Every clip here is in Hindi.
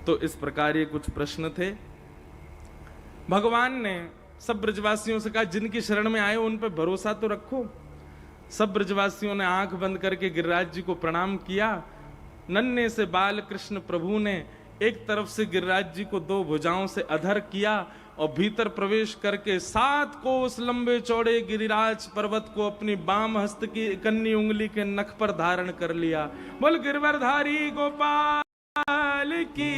तो इस प्रकार ये कुछ प्रश्न थे। भगवान ने सब ब्रजवासियों से कहा जिनकी शरण में आए उन पर भरोसा तो रखो। सब ब्रजवासियों ने आंख बंद करके गिरिराज जी को प्रणाम किया। नन्हे से बाल कृष्ण प्रभु ने एक तरफ से गिरिराज जी को दो भुजाओं से अधर किया और भीतर प्रवेश करके 7 कोस लंबे चौड़े गिरिराज पर्वत को अपनी बाम हस्त की कन्नी उंगली के नख पर धारण कर लिया। बोल गिरवरधारी गोपाल की।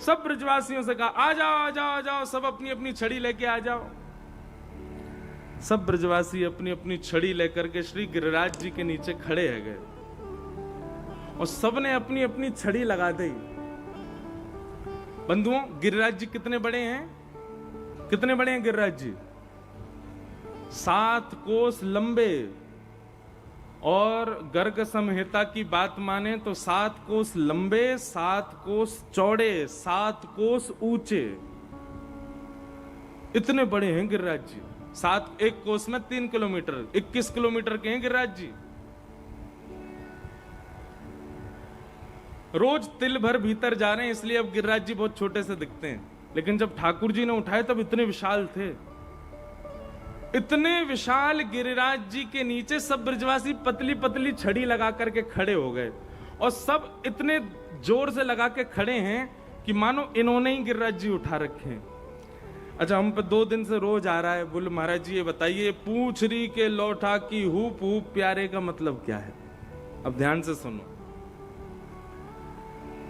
सब ब्रजवासियों से कहा आ जाओ आ जाओ आ जाओ, सब अपनी अपनी छड़ी लेके आ जाओ। सब ब्रजवासी अपनी अपनी छड़ी लेकर के श्री गिरिराज जी के नीचे खड़े है गए और सबने अपनी अपनी छड़ी लगा दी। बंधुओं, गिरिराज जी कितने बड़े हैं? कितने बड़े हैं गिरिराज जी? 7 कोस लंबे, और गर्ग संहिता की बात माने तो 7 कोस लंबे, 7 कोस चौड़े, 7 कोस ऊंचे। इतने बड़े हैं गिरिराज जी। 1 कोस में 3 किलोमीटर, 21 किलोमीटर के हैं गिरिराज जी। रोज तिल भर भीतर जा रहे हैं, इसलिए अब गिरिराज जी बहुत छोटे से दिखते हैं, लेकिन जब ठाकुर जी ने उठाए तब इतने विशाल थे। इतने विशाल गिरिराज जी के नीचे सब ब्रजवासी पतली पतली छड़ी लगा करके खड़े हो गए, और सब इतने जोर से लगा के खड़े हैं कि मानो इन्होंने ही गिरिराज जी उठा रखे हैं। अच्छा, हम पे 2 दिन से रोज आ रहा है, बोले महाराज जी ये बताइए पूंछरी के लौठा की हुप हुप प्यारे का मतलब क्या है? अब ध्यान से सुनो।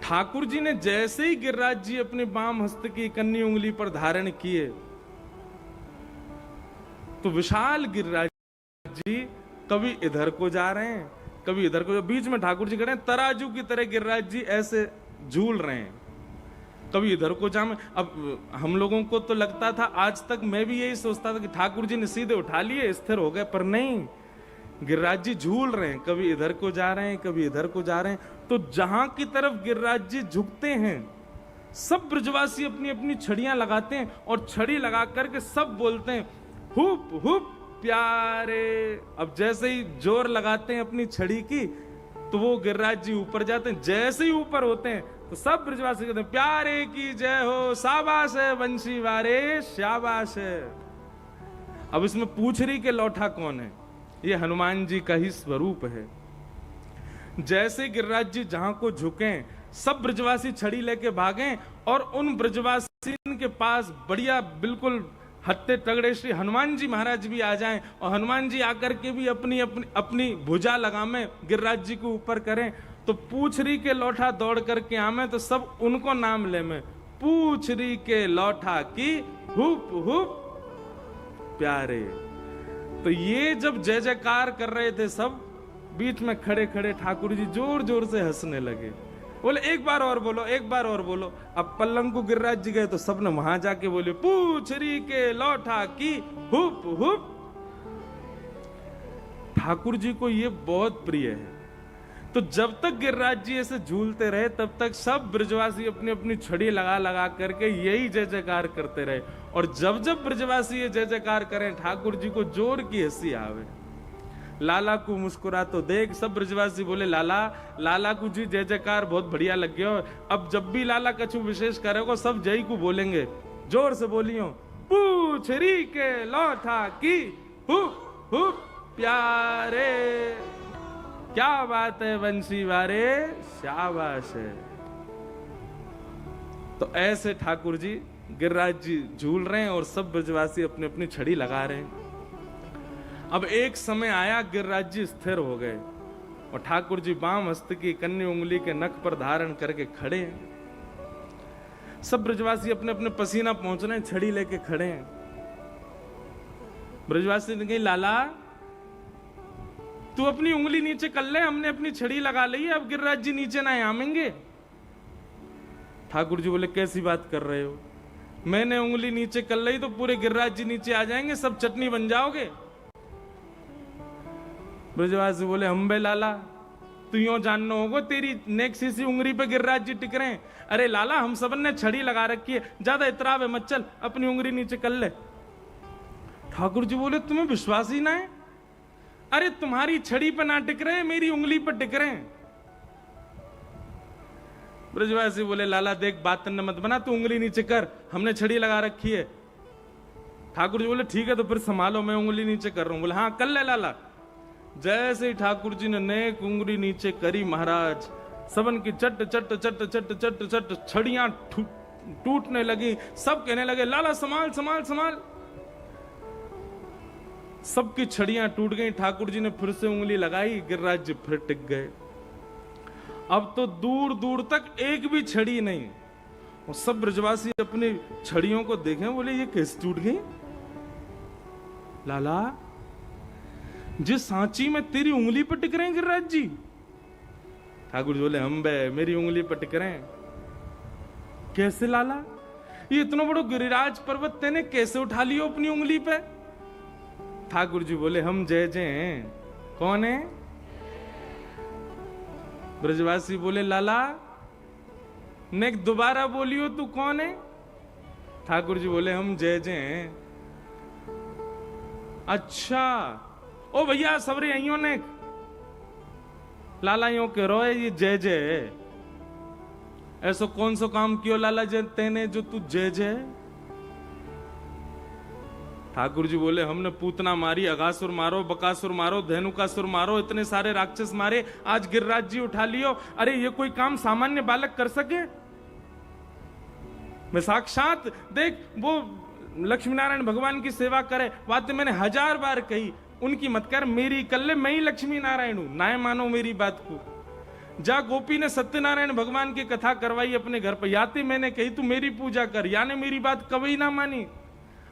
ठाकुर जी ने जैसे ही गिरिराज जी अपने बाम हस्त की कन्नी उंगली पर धारण किए तो विशाल गिरिराज जी कभी इधर को जा रहे हैं, कभी इधर को, बीच में ठाकुर जी खड़े हैं, तराजू की तरह गिरिराज जी ऐसे झूल रहे हैं, कभी इधर को जाम। अब हम लोगों को तो लगता था, आज तक मैं भी यही सोचता था कि ठाकुर जी ने सीधे उठा लिए, स्थिर हो गए, पर नहीं, गिरिराज जी झूल रहे हैं, कभी इधर को जा रहे हैं, कभी इधर को जा रहे हैं। तो जहां की तरफ गिरिराज जी झुकते हैं, सब ब्रजवासी अपनी अपनी छड़ियां लगाते हैं और छड़ी लगा करके सब बोलते हैं हुप हुप प्यारे। अब जैसे ही जोर लगाते हैं अपनी छड़ी की तो वो गिरिराज जी ऊपर जाते हैं। जैसे ही ऊपर होते हैं तो सब ब्रजवासी कहते हैं प्यारे की जय हो, शाबाश है बंशी वारे, शाबाश है। अब इसमें पूछरी के लौठा कौन है? ये हनुमान जी का ही स्वरूप है। जैसे गिरिराज जी जहां को झुके, सब ब्रजवासी छड़ी लेके भागे और उन ब्रजवासी के पास बढ़िया बिल्कुल हत्ते तगड़े श्री हनुमान जी महाराज भी आ जाएं और हनुमान जी आकर के भी अपनी अपनी अपनी भुजा लगामे गिरिराज जी को ऊपर करें, तो पूछरी के लौठा दौड़ करके आमे तो सब उनको नाम ले में पूछरी के लौठा की हुप हुप प्यारे। तो ये जब जय जयकार कर रहे थे सब, बीच में खड़े खड़े ठाकुर जी जोर जोर से हंसने लगे, बोले एक बार और बोलो, एक बार और बोलो। अब पल्लंकु गिरिराज जी गए तो सबने वहां जाके बोले पूछरी के लौठा की हुप हुप। ठाकुर जी को ये बहुत प्रिय है। तो जब तक गिरिराज जी ऐसे झूलते रहे तब तक सब ब्रजवासी अपनी अपनी छड़ी लगा लगा करके यही जय जयकार करते रहे, और जब जब ब्रजवासी ये जय जयकार करें ठाकुर जी को जोर की हंसी आवे। लाला को मुस्कुरा तो देख, सब ब्रजवासी बोले लाला, लाला को जी जय जयकार बहुत बढ़िया लग गया। अब जब भी लाला कछु विशेष करेगा सब जय को बोलेंगे, जोर से बोलियो पूछरी के लौठा की हुप हुप प्यारे। क्या बात है बंशी वारे, शाबाश है। तो ऐसे ठाकुर जी गिरिराज जी झूल रहे हैं और सब ब्रजवासी अपनी अपनी छड़ी लगा रहे हैं। अब एक समय आया गिरिराज जी स्थिर हो गए और ठाकुर जी बाम हस्त की कन्नी उंगली के नख पर धारण करके खड़े हैं। सब ब्रजवासी अपने अपने पसीना पहुंच रहे हैं, छड़ी लेके खड़े हैं। ब्रजवासी ने कही लाला तू अपनी उंगली नीचे कर ले, हमने अपनी छड़ी लगा ली है, अब गिरिराज जी नीचे ना आमेंगे। ठाकुर जी बोले कैसी बात कर रहे हो, मैंने उंगली नीचे कर ली तो पूरे गिरिराज जी नीचे आ जाएंगे, सब चटनी बन जाओगे। ब्रजवासी बोले हम बे लाला तू यो जानना होगा, तेरी नेक्सी सी उंगली पे गिरिराज जी टिक रहे हैं। अरे लाला हम सबन ने छड़ी लगा रखी है, ज्यादा इतराव है मत, चल अपनी उंगली नीचे कर ले। ठाकुर जी बोले तुम्हें विश्वास ही ना है, अरे तुम्हारी छड़ी पे ना टिक रहे, मेरी उंगली पर टिक रहे हैं। ब्रजवासी बोले लाला देख बात न मत बना, तू उंगली नीचे कर, हमने छड़ी लगा रखी है। ठाकुर जी बोले ठीक है तो फिर संभालो, मैं उंगली नीचे कर रहा हूं। बोले हाँ कर ले लाला। जैसे ही ठाकुर जी ने नेक उंगली नीचे करी महाराज, सबन की चट चट चट चट चट चट छड़ियां टूटने लगी। सब कहने लगे लाला संभाल संभाल संभाल। सबकी छड़ियां टूट गई। ठाकुर जी ने फिर से उंगली लगाई, गिरिराज जी फिर टिक गए। अब तो दूर दूर तक एक भी छड़ी नहीं। और सब ब्रजवासी अपनी छड़ियों को देखें, बोले ये कैसे टूट गई? लाला जिस सांची में तेरी उंगली पर टिक रहे हैं गिरिराज जी। ठाकुर जी बोले हम बे मेरी उंगली पर टिक रहे हैं। कैसे लाला? ये इतना बड़ा गिरिराज पर्वत तेने कैसे उठा लियो अपनी उंगली पे? ठाकुर जी बोले हम जय जय हैं। कौन है? ब्रजवासी बोले लाला ने दोबारा बोलियो तू कौन है? ठाकुर जी बोले हम जय जय हैं। अच्छा ओ भैया सबरे अइयो ने लाला यो कह रो है ये जय जय। ऐसा कौन सा काम कियो लाला जय तेने जो तू जय जय? ठाकुर जी बोले हमने पूतना मारी, अगासुर मारो, बकासुर मारो, धेनुकासुर मारो, इतने सारे राक्षस मारे, आज गिरिराज जी उठा लियो। अरे ये कोई काम सामान्य बालक कर सके? मैं साक्षात देख वो लक्ष्मी नारायण भगवान की सेवा करे, बातें मैंने 1000 बार कही, उनकी मत कर, मेरी कर ले, मैं ही लक्ष्मी नारायण हूं, ना मानो मेरी बात को। जा गोपी ने सत्यनारायण भगवान की कथा करवाई अपने घर पर, याते मैंने कही तू मेरी पूजा कर, या ने मेरी बात कभी ना मानी।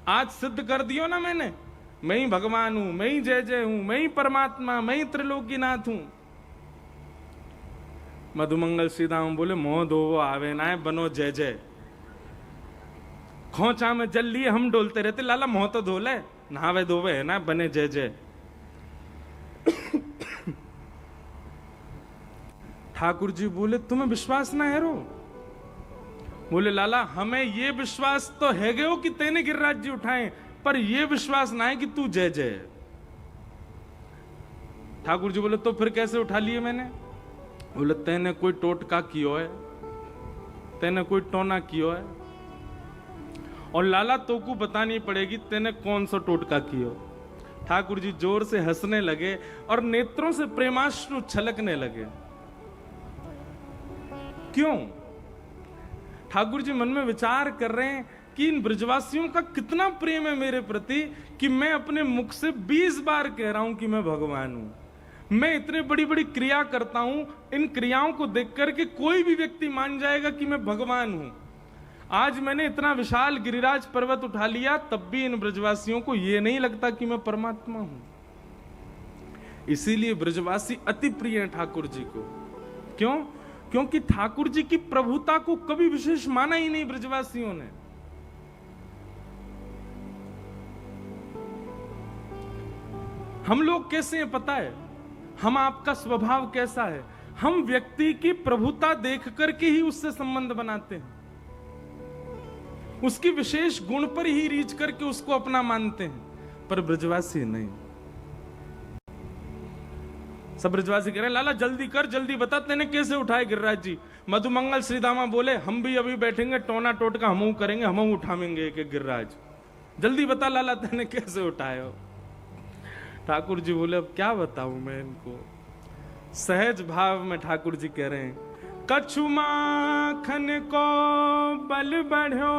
आज सिद्ध कर दियो ना मैंने, मैं ही भगवान हूं, मैं ही जय जय हूं, मैं ही परमात्मा, मैं ही त्रिलोकीनाथ हूं। मधुमंगल श्रीधाम बोले मोह धोवो आवे ना है, बनो जय जय। खोचा में जल लिए हम डोलते रहते, लाला मोह तो धो ले, नहावे धोवे है ना, बने जय जय। ठाकुर जी बोले तुम्हें विश्वास ना है रो? बोले लाला हमें ये विश्वास तो है गयो कि तेने गिरिराज जी उठाए, पर ये विश्वास ना है कि तू जय जय। ठाकुर जी बोले तो फिर कैसे उठा लिए मैंने? बोले तेने कोई टोटका कियो है, तेने कोई टोना कियो है, और लाला तो को बतानी पड़ेगी तेने कौन सा टोटका कियो। ठाकुर जी जोर से हंसने लगे और नेत्रों से प्रेमाश्रु छलकने लगे। क्यों? ठाकुर जी मन में विचार कर रहे हैं कि इन ब्रजवासियों का कितना प्रेम है मेरे प्रति कि मैं अपने मुख से 20 बार कह रहा हूं कि मैं भगवान हूं। मैं इतने बड़ी बड़ी क्रिया करता हूं, इन क्रियाओं को देख करके कोई भी व्यक्ति मान जाएगा कि मैं भगवान हूं। आज मैंने इतना विशाल गिरिराज पर्वत उठा लिया, तब भी इन ब्रजवासियों को यह नहीं लगता कि मैं परमात्मा हूं। इसीलिए ब्रजवासी अति प्रिय हैं ठाकुर जी को। क्यों? क्योंकि ठाकुर जी की प्रभुता को कभी विशेष माना ही नहीं ब्रजवासियों ने। हम लोग कैसे हैं पता है? हम आपका स्वभाव कैसा है? हम व्यक्ति की प्रभुता देख करके ही उससे संबंध बनाते हैं, उसकी विशेष गुण पर ही रीच करके उसको अपना मानते हैं, पर ब्रजवासी नहीं। सब ब्रजवासी कह रहे हैं लाला जल्दी कर, जल्दी बता तेने कैसे उठाए गिरिराज जी। मधुमंगल श्रीदामा बोले हम भी अभी बैठेंगे, टोना टोटका हम करेंगे, हम उठाएंगे एक गिरिराज। जल्दी बता लाला तेने कैसे उठाए हो। ठाकुर जी बोले अब क्या बताऊं मैं इनको। सहज भाव में ठाकुर जी कह रहे हैं कछु माखन को बल बढ़ो,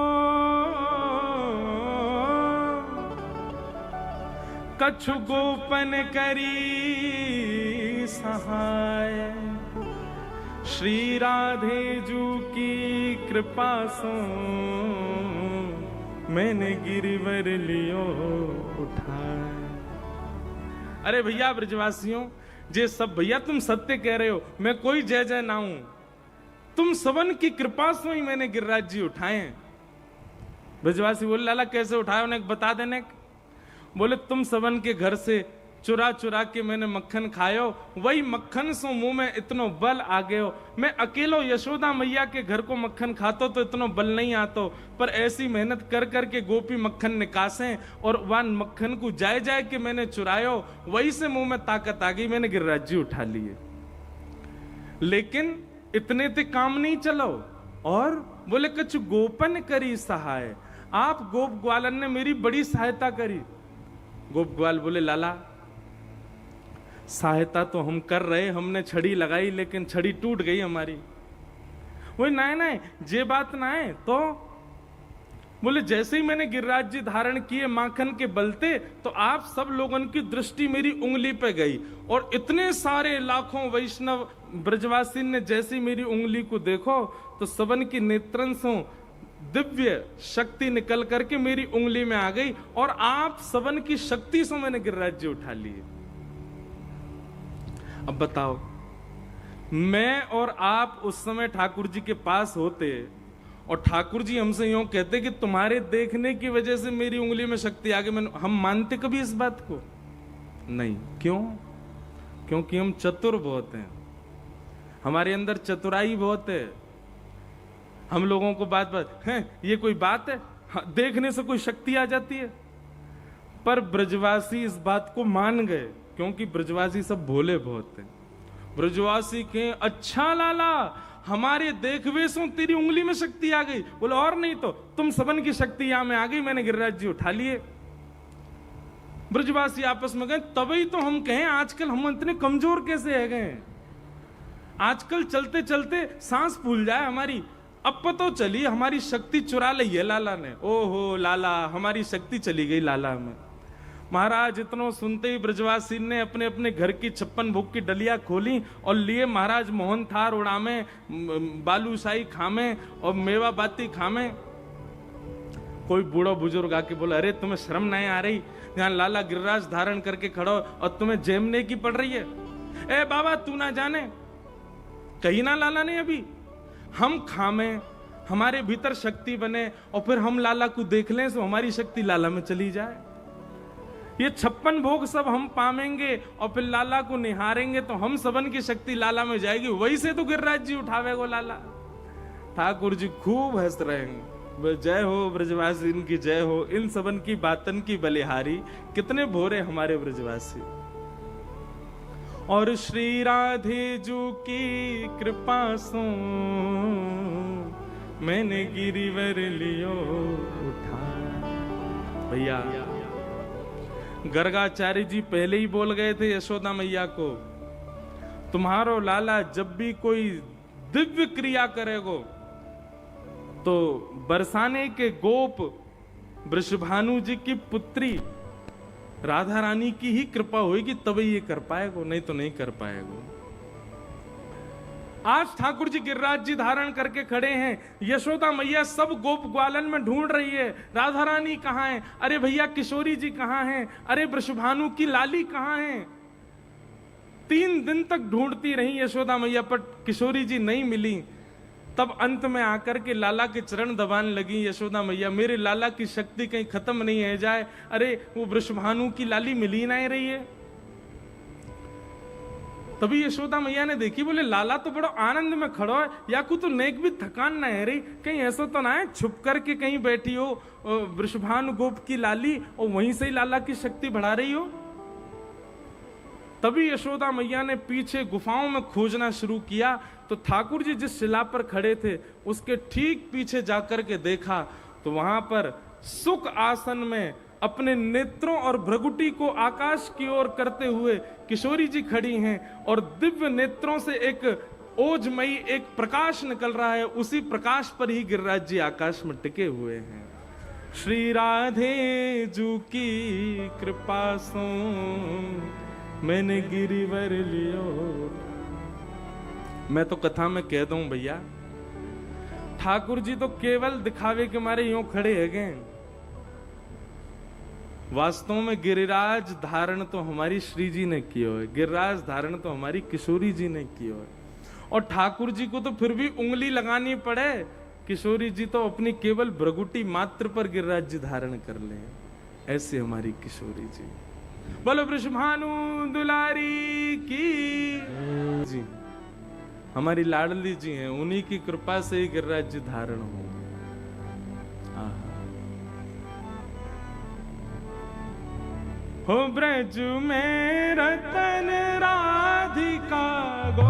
कछु गोपन करी सहाय, श्री राधे जू की कृपा सो मैंने गिरिवर लियो उठाए। अरे भैया ब्रजवासियों, जे सब भैया तुम सत्य कह रहे हो, मैं कोई जय जय ना हूं, तुम सबन की कृपा से ही मैंने गिरिराज जी उठाए। ब्रजवासी बोले लाला कैसे उठाए, उन्हें बता देने। बोले तुम सबन के घर से चुरा चुरा के मैंने मक्खन खायो, वही मक्खन सो मुंह में इतनो बल आ गयो। मैं अकेलो यशोदा मैया के घर को मक्खन खातो तो इतनो बल नहीं आतो, पर ऐसी मेहनत कर कर के गोपी मक्खन निकासे और वह मक्खन को जाए जाए के मैंने चुरायो, वही से मुंह में ताकत आ गई, मैंने गिरिराज जी उठा लिए। लेकिन इतने ते काम नहीं चलो। और बोले कछु गोपन करी सहाय, आप गोप ग्वालन ने मेरी बड़ी सहायता करी। गोप ग्वाल बोले लाला सहायता तो हम कर रहे, हमने छड़ी लगाई लेकिन छड़ी टूट गई हमारी। वो ना जे बात ना है तो बोले जैसे ही मैंने गिरिराज जी धारण किए माखन के बलते, तो आप सब लोगों की दृष्टि मेरी उंगली पे गई, और इतने सारे लाखों वैष्णव ब्रजवासी ने जैसी मेरी उंगली को देखो तो सबन की नेत्रन से दिव्य शक्ति निकल करके मेरी उंगली में आ गई, और आप सबन की शक्ति से मैंने गिरिराज जी उठा लिए। अब बताओ, मैं और आप उस समय ठाकुर जी के पास होते और ठाकुर जी हमसे यूं कहते कि तुम्हारे देखने की वजह से मेरी उंगली में शक्ति आ गई, हम मानते कभी इस बात को? नहीं। क्यों? क्योंकि हम चतुर बहुत हैं, हमारे अंदर चतुराई बहुत है। हम लोगों को बात है ये कोई बात है, देखने से कोई शक्ति आ जाती है? पर ब्रजवासी इस बात को मान गए, क्योंकि ब्रजवासी सब भोले बहुत हैं। ब्रजवासी के अच्छा लाला हमारे देखवे से तेरी उंगली में शक्ति आ गई। बोले और नहीं तो तुम सबन की शक्ति यहां में आ गई, मैंने गिरिराज जी उठा लिए। ब्रजवासी आपस में गए, तभी तो हम कहें आजकल हम इतने कमजोर कैसे है गए। आजकल चलते चलते सांस फूल जाए हमारी, अब पता चली हमारी शक्ति चुरा ली है लाला ने। ओहो लाला, हमारी शक्ति चली गई लाला में। महाराज इतनो सुनते ही ब्रजवासी ने अपने अपने घर की 56 भोग की डलिया खोली और लिए महाराज मोहन थार उड़ामे, बालूशाही खामे और मेवा बाती खामे। कोई बूढ़ा बुजुर्ग आके बोला, अरे तुम्हें शर्म नहीं आ रही, यहाँ लाला गिरिराज धारण करके खड़ो और तुम्हें जेमने की पड़ रही है? ए बाबा तू ना जाने, कहीं ना लाला ने अभी हम खामे, हमारे भीतर शक्ति बने और फिर हम लाला को देख लें तो हमारी शक्ति लाला में चली जाए। ये 56 भोग सब हम पावेंगे और फिर लाला को निहारेंगे तो हम सबन की शक्ति लाला में जाएगी। वही से तो गिरिराज जी उठावेगो लाला। ठाकुर जी खूब हंस रहे हैं। जय हो ब्रजवासी, इनकी जय हो, इन सबन की बातन की बलिहारी। कितने भोरे हमारे ब्रजवासी। और श्री राधे जू की कृपा सो मैंने गिरिवर लियो उठा। भैया गर्गाचार्य जी पहले ही बोल गए थे यशोदा मैया को, तुम्हारो लाला जब भी कोई दिव्य क्रिया करेगो तो बरसाने के गोप वृषभानु जी की पुत्री राधा रानी की ही कृपा होगी तभी ये कर पाएगो, नहीं तो नहीं कर पाएगो। आज ठाकुर जी गिरिराज जी धारण करके खड़े हैं, यशोदा मैया सब गोप ग्वालन में ढूंढ रही है, राधा रानी कहां है? अरे भैया किशोरी जी कहां हैं? अरे वृषभानु की लाली कहां है? 3 दिन तक ढूंढती रही यशोदा मैया, पर किशोरी जी नहीं मिली। तब अंत में आकर के लाला के चरण दबाने लगी यशोदा मैया, मेरे लाला की शक्ति कहीं खत्म नहीं है जाए। अरे वो वृषभानु की लाली मिली नहीं रही है। तभी यशोदा मैया ने देखी, बोले लाला तो बड़ा आनंद में खड़ो है, या को तो नेक भी थकान ना है रही, कहीं ऐसा तो ना है छुप करके कहीं बैठी हो वृषभानु गोप की लाली और वहीं से ही लाला की शक्ति बढ़ा रही हो। तभी यशोदा मैया ने पीछे गुफाओं में खोजना शुरू किया, तो ठाकुर जी जिस शिला पर खड़े थे उसके ठीक पीछे जाकर के देखा तो वहां पर सुख आसन में अपने नेत्रों और भ्रगुटी को आकाश की ओर करते हुए किशोरी जी खड़ी हैं, और दिव्य नेत्रों से एक ओजमयी एक प्रकाश निकल रहा है। उसी प्रकाश पर ही गिरिराज जी आकाश में टिके हुए हैं। श्री राधे जू की कृपा सो मैंने गिरिवर लियो। मैं तो कथा में कह दूं भैया, ठाकुर जी तो केवल दिखावे के मारे यूं खड़े है गए, वास्तव में गिरिराज धारण तो हमारी श्री जी ने किया है, गिरिराज धारण तो हमारी किशोरी जी ने किया है। और ठाकुर जी को तो फिर भी उंगली लगानी पड़े, किशोरी जी तो अपनी केवल भ्रगुटी मात्र पर गिरिराज जी धारण कर ले। ऐसी हमारी किशोरी जी। बोलो वृषभानु दुलारी की जी, हमारी लाडली जी हैं, उन्हीं की कृपा से ही गिरिराज जी धारण हो। हो ब्रज में रतन राधिका गो